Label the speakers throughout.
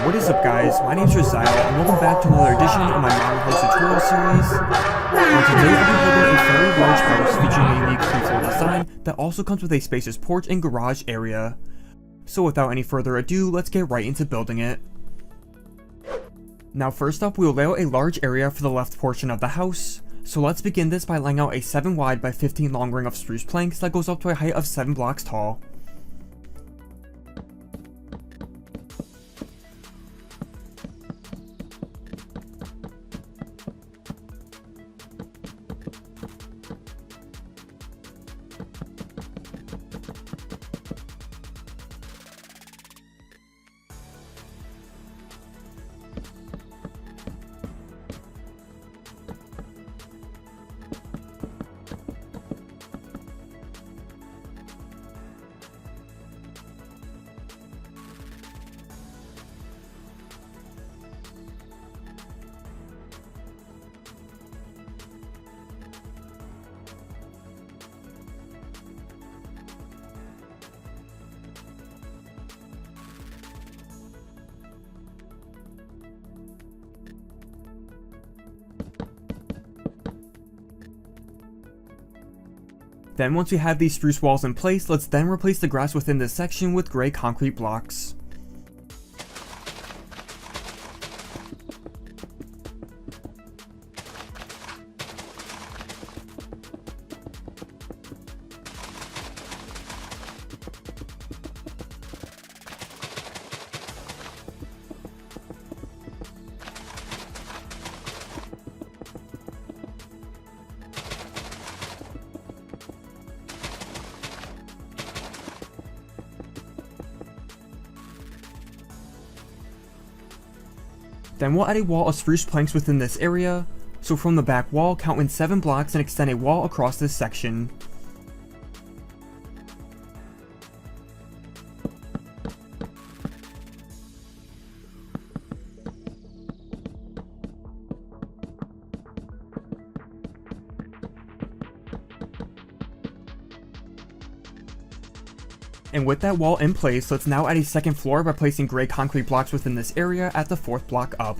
Speaker 1: What is up guys, my name is Josiah and welcome back to another edition of my Modern House tutorial series. And today I'll be building a fairly large house featuring a unique 3-floor design that also comes with a spacious porch and garage area. So without any further ado, let's get right into building it. Now first up, we will lay out a large area for the left portion of the house. So let's begin this by laying out a 7 wide by 15 long ring of spruce planks that goes up to a height of 7 blocks tall. Then once we have these spruce walls in place, let's then replace the grass within this section with gray concrete blocks. Then we'll add a wall of spruce planks within this area, so from the back wall, count in 7 blocks and extend a wall across this section. And with that wall in place, let's now add a second floor by placing gray concrete blocks within this area at the 4th block up.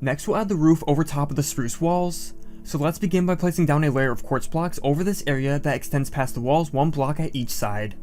Speaker 1: Next, we'll add the roof over top of the spruce walls. So let's begin by placing down a layer of quartz blocks over this area that extends past the walls 1 block at each side.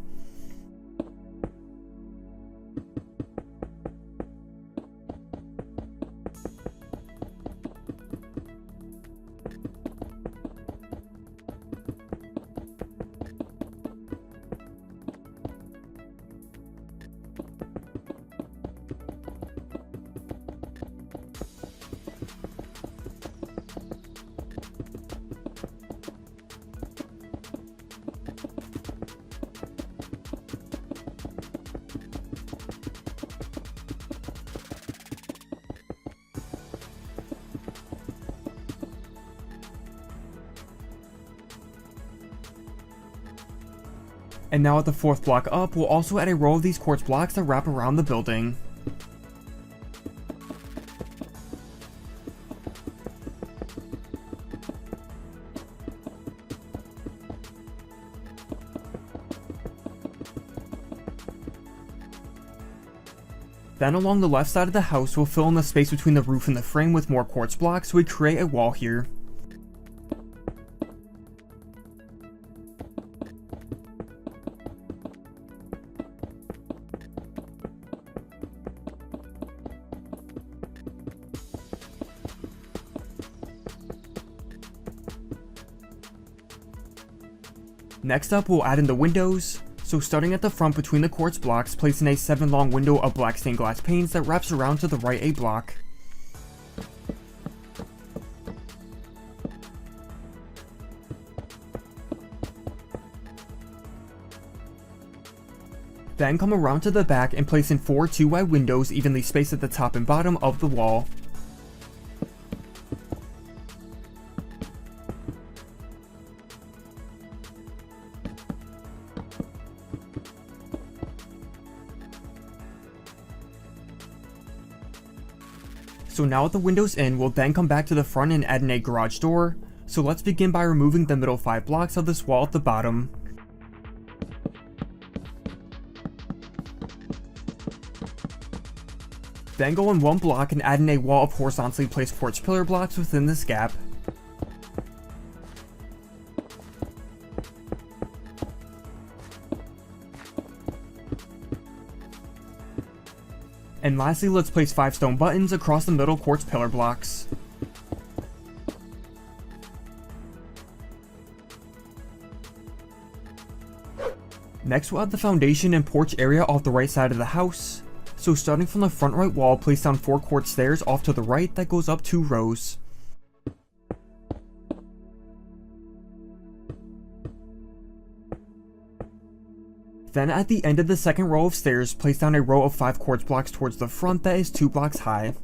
Speaker 1: And now at the 4th block up, we'll also add a row of these quartz blocks that wrap around the building. Then along the left side of the house, we'll fill in the space between the roof and the frame with more quartz blocks so we create a wall here. Next up, we'll add in the windows. So starting at the front between the quartz blocks, place in a 7 long window of black stained glass panes that wraps around to the right a block. Then come around to the back and place in 4 2-wide windows evenly spaced at the top and bottom of the wall. So now with the windows in, we'll then come back to the front and add in a garage door. So let's begin by removing the middle 5 blocks of this wall at the bottom. Then go in 1 block and add in a wall of horizontally placed porch pillar blocks within this gap. And lastly, let's place 5 stone buttons across the middle quartz pillar blocks. Next, we'll add the foundation and porch area off the right side of the house. So starting from the front right wall, place down 4 quartz stairs off to the right that goes up 2 rows. Then at the end of the second row of stairs, place down a row of 5 quartz blocks towards the front that is 2 blocks high.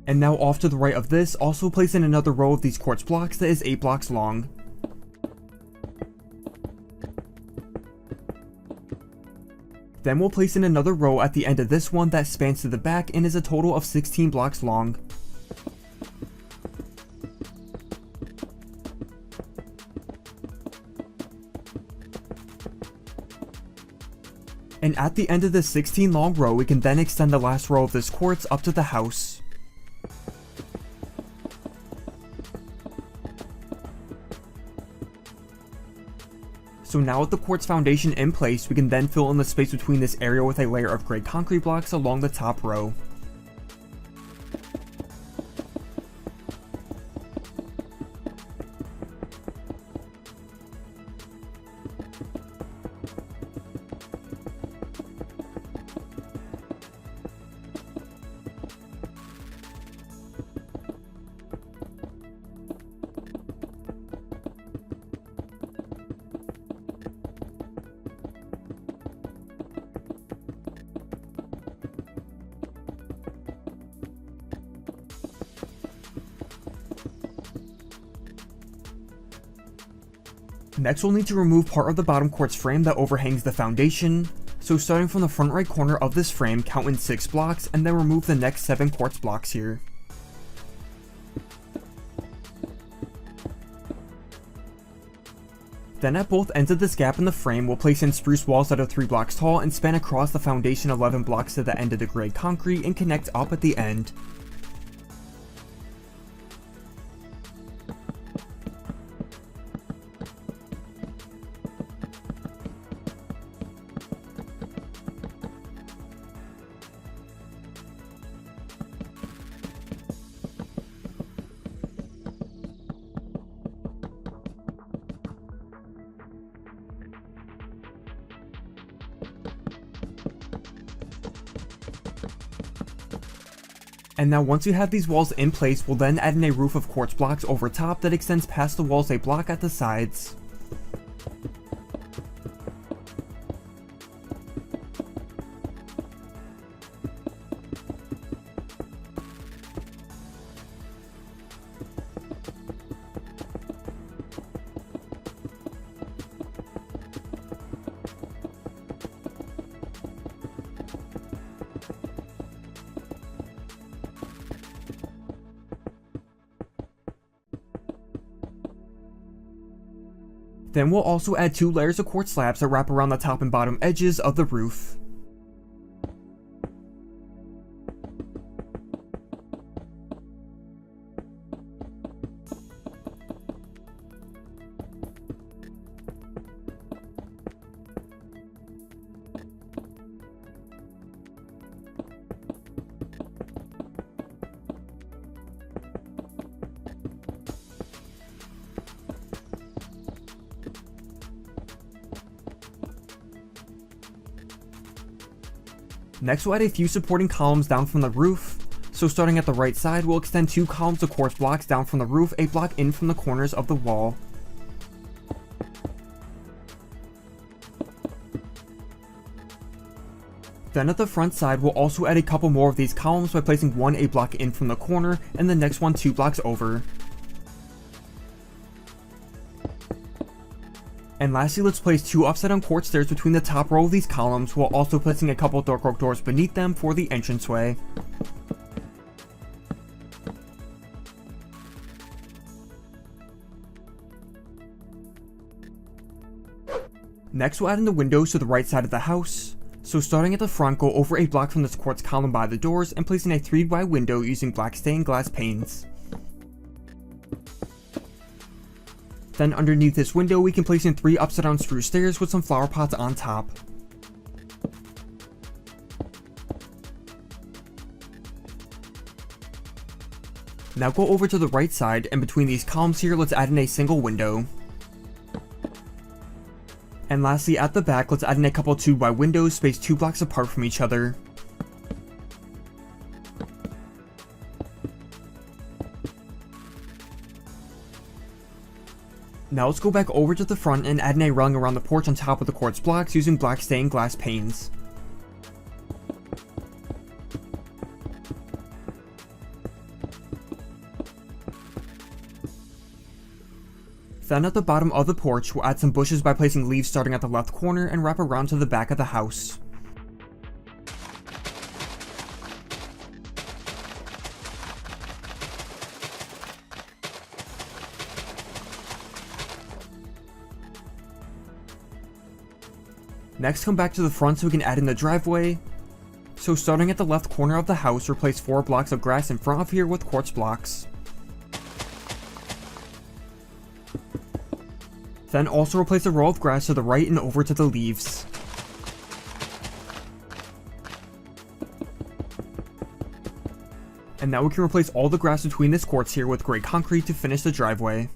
Speaker 1: And now off to the right of this, also place in another row of these quartz blocks that is 8 blocks long. Then we'll place in another row at the end of this one that spans to the back and is a total of 16 blocks long. And at the end of this 16 long row, we can then extend the last row of this quartz up to the house. So now with the quartz foundation in place, we can then fill in the space between this area with a layer of gray concrete blocks along the top row. Next, we'll need to remove part of the bottom quartz frame that overhangs the foundation. So starting from the front right corner of this frame, count in 6 blocks and then remove the next 7 quartz blocks here. Then at both ends of this gap in the frame, we'll place in spruce walls that are 3 blocks tall and span across the foundation 11 blocks to the end of the gray concrete and connect up at the end. And now once we have these walls in place, we'll then add in a roof of quartz blocks over top that extends past the walls a block at the sides. Then we'll also add 2 layers of quartz slabs that wrap around the top and bottom edges of the roof. Next, we'll add a few supporting columns down from the roof. So starting at the right side, we'll extend 2 columns of quartz blocks down from the roof, a block in from the corners of the wall. Then at the front side, we'll also add a couple more of these columns by placing one a block in from the corner and the next one 2 blocks over. And lastly, let's place 2 upside down quartz stairs between the top row of these columns, while also placing a couple dark oak doors beneath them for the entranceway. Next, we'll add in the windows to the right side of the house. So starting at the front, go over a block from this quartz column by the doors and place in a 3 wide window using black stained glass panes. Then underneath this window, we can place in 3 upside down spruce stairs with some flower pots on top. Now go over to the right side, and between these columns here, let's add in a single window. And lastly, at the back, let's add in a couple 2 wide windows spaced 2 blocks apart from each other. Now let's go back over to the front and add in a railing around the porch on top of the quartz blocks using black stained glass panes. Then at the bottom of the porch, we'll add some bushes by placing leaves starting at the left corner and wrap around to the back of the house. Next, come back to the front so we can add in the driveway. So starting at the left corner of the house, replace 4 blocks of grass in front of here with quartz blocks. Then also replace a row of grass to the right and over to the leaves. And now we can replace all the grass between this quartz here with gray concrete to finish the driveway.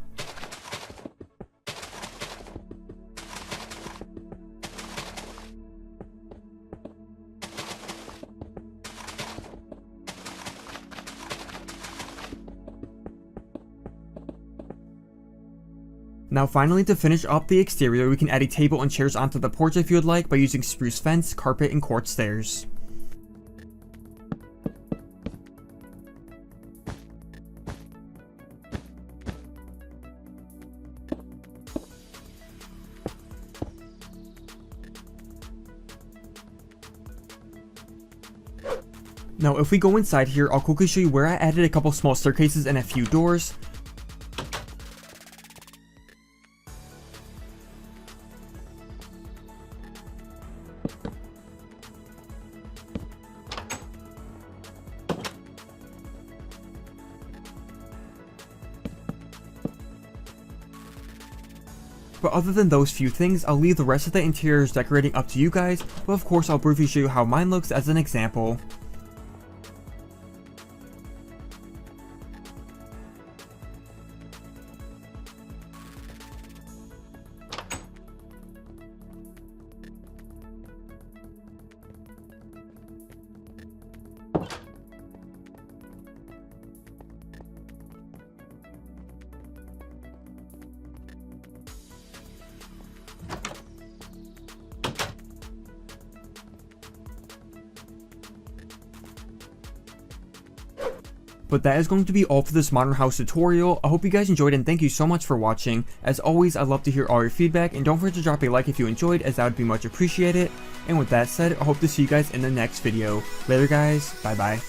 Speaker 1: Now finally, to finish up the exterior, we can add a table and chairs onto the porch if you would like by using spruce fence, carpet, and quartz stairs. Now if we go inside here, I'll quickly show you where I added a couple small staircases and a few doors. But other than those few things, I'll leave the rest of the interiors decorating up to you guys, but of course I'll briefly show you how mine looks as an example. But that is going to be all for this modern house tutorial. I hope you guys enjoyed and thank you so much for watching. As always, I'd love to hear all your feedback and don't forget to drop a like if you enjoyed, as that would be much appreciated. And with that said, I hope to see you guys in the next video. Later guys, bye bye.